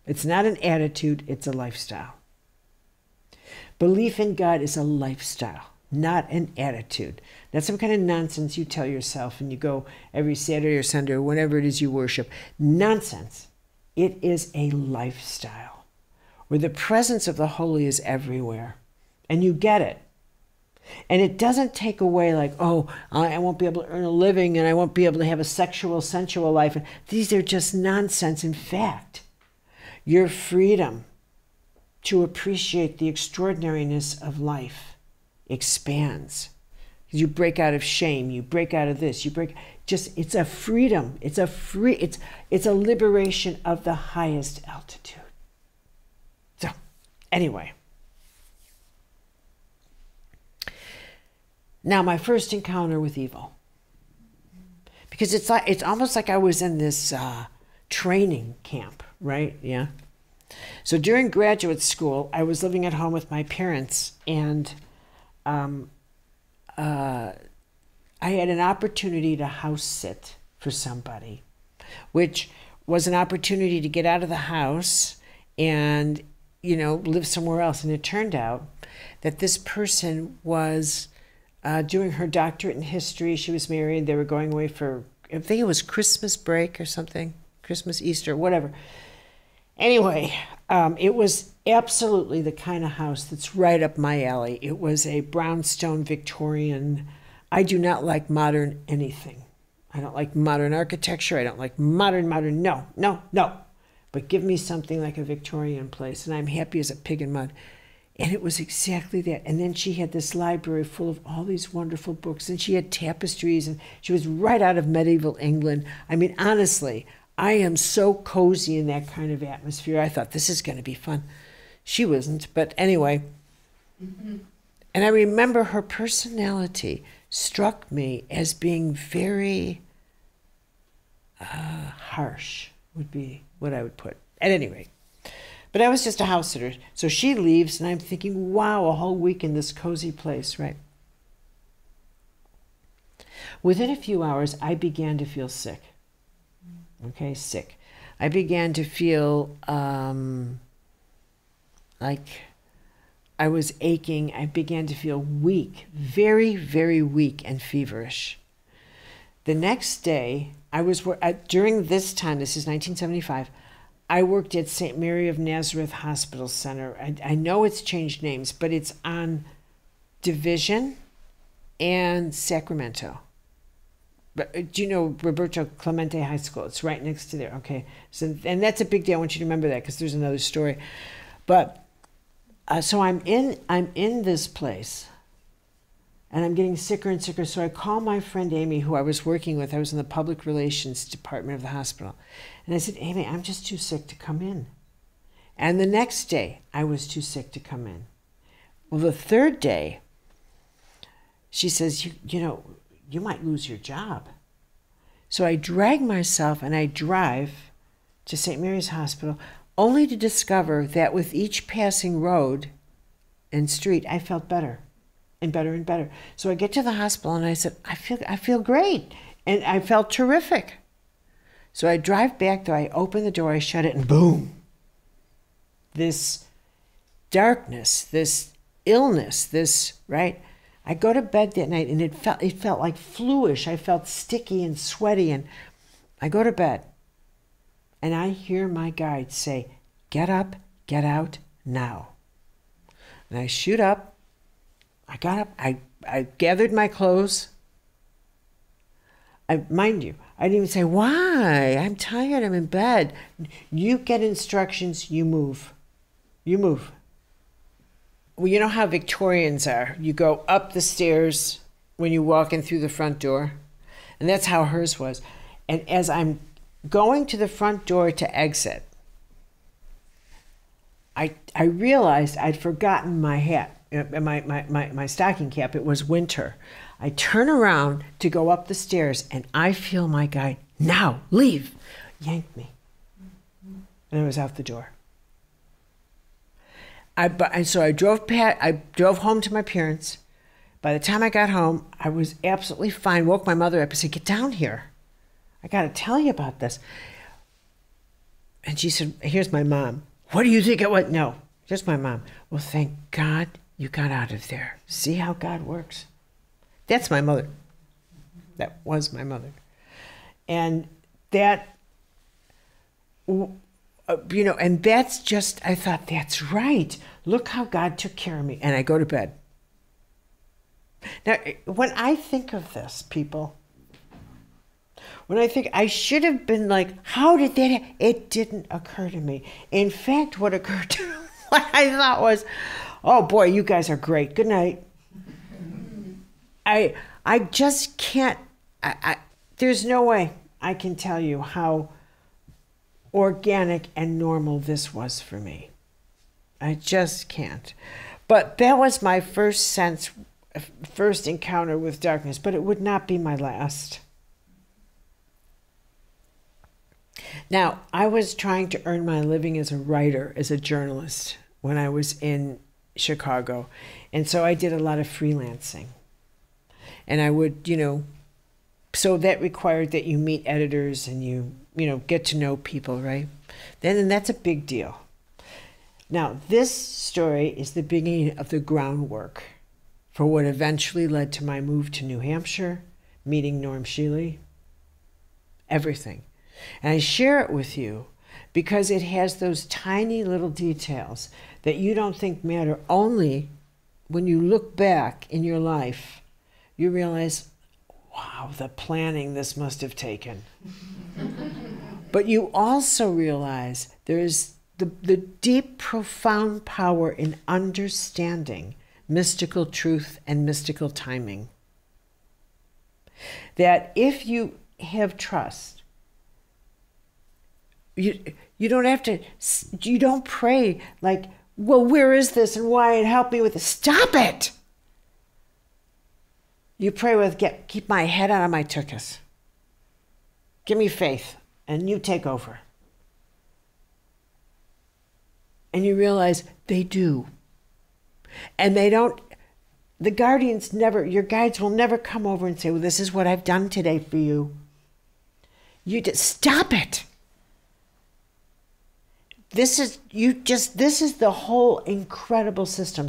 It's not an attitude, it's a lifestyle. Belief in God is a lifestyle, not an attitude. That's some kind of nonsense you tell yourself and you go every Saturday or Sunday or whenever it is you worship. Nonsense. It is a lifestyle where the presence of the holy is everywhere. And you get it. And it doesn't take away like, oh, I won't be able to earn a living and I won't be able to have a sexual, sensual life. These are just nonsense. In fact, your freedom to appreciate the extraordinariness of life expands. You break out of shame, you break out of this, it's a freedom. It's a liberation of the highest altitude. So, anyway. Now, my first encounter with evil. Because it's almost like I was in this training camp, right? Yeah. So during graduate school, I was living at home with my parents, and I had an opportunity to house sit for somebody, which was an opportunity to get out of the house and, live somewhere else. And it turned out that this person was doing her doctorate in history. She was married. They were going away for, I think it was Christmas break or something, Christmas, Easter, whatever. Anyway, it was absolutely the kind of house that's right up my alley. It was a brownstone Victorian. I do not like modern anything. I don't like modern architecture. I don't like modern. No. But give me something like a Victorian place, and I'm happy as a pig in mud. And it was exactly that. And then she had this library full of all these wonderful books, and she had tapestries, and she was right out of medieval England. I mean, honestly, I am so cozy in that kind of atmosphere. I thought, this is going to be fun. She wasn't, but anyway. Mm-hmm. And I remember her personality struck me as being very harsh, would be what I would put. At any rate. But I was just a house sitter. So she leaves, and I'm thinking, wow, a whole week in this cozy place, right? Within a few hours, I began to feel sick. Okay, sick. I began to feel like I was aching. I began to feel weak, very, very weak and feverish. The next day, during this time, this is 1975, I worked at St. Mary of Nazareth Hospital Center. I know it's changed names, but it's on Division and Sacramento. But do you know Roberto Clemente High School? It's right next to there. Okay, so and that's a big deal. I want you to remember that because there's another story. But so I'm in this place, and I'm getting sicker and sicker. So I call my friend Amy, who I was working with. I was in the public relations department of the hospital, and I said, Amy, I'm just too sick to come in. And the next day, I was too sick to come in. Well, the third day, she says, you might lose your job. So I drag myself and I drive to St. Mary's Hospital, only to discover that with each passing road and street, I felt better and better and better. So I get to the hospital and I said, I feel great. And I felt terrific. So I drive back there, I open the door, I shut it, and boom. This darkness, this illness, right? I go to bed that night, and it felt like fluish. I felt sticky and sweaty, and I go to bed, and I hear my guide say, get up, get out, now. And I shoot up. I got up. I gathered my clothes. Mind you, I didn't even say, why? I'm tired, I'm in bed. You get instructions, you move. You move. Well, you know how Victorians are. You go up the stairs when you walk in through the front door. And that's how hers was. And as I'm going to the front door to exit, I realized I'd forgotten my hat, my stocking cap. It was winter. I turn around to go up the stairs, and I feel my guide, now, leave, yank me. And I was out the door. So I drove home to my parents. By the time I got home, I was absolutely fine. Woke my mother up and said, get down here. I got to tell you about this. And she said, here's my mom. What do you think it was? No, just my mom. Well, thank God you got out of there. See how God works? That's my mother. That was my mother. And that, and that's just, I thought, that's right. Look how God took care of me. And I go to bed. Now, when I think of this, people, when I think I should have been like, how did that happen? It didn't occur to me. In fact, what occurred to me, what I thought was, oh boy, you guys are great. Good night. I just can't, there's no way I can tell you how organic and normal this was for me. I just can't. But that was my first encounter with darkness, but it would not be my last. Now, I was trying to earn my living as a writer, as a journalist, when I was in Chicago. And so I did a lot of freelancing. And I would, so that required that you meet editors and you get to know people, right? And that's a big deal. Now, this story is the beginning of the groundwork for what eventually led to my move to New Hampshire, meeting Norm Shealy, everything. And I share it with you because it has those tiny little details that you don't think matter. Only when you look back in your life, you realize, wow, the planning this must have taken. But you also realize there is the deep, profound power in understanding mystical truth and mystical timing. That if you have trust, you don't have to, you don't pray like, well, where is this and why, and help me with this. Stop it. You pray with, keep my head out of my tuchus. Give me faith and you take over. And you realize they do. And they don't, the guardians never, your guides will never come over and say, well, this is what I've done today for you. You just stop it. This is the whole incredible system.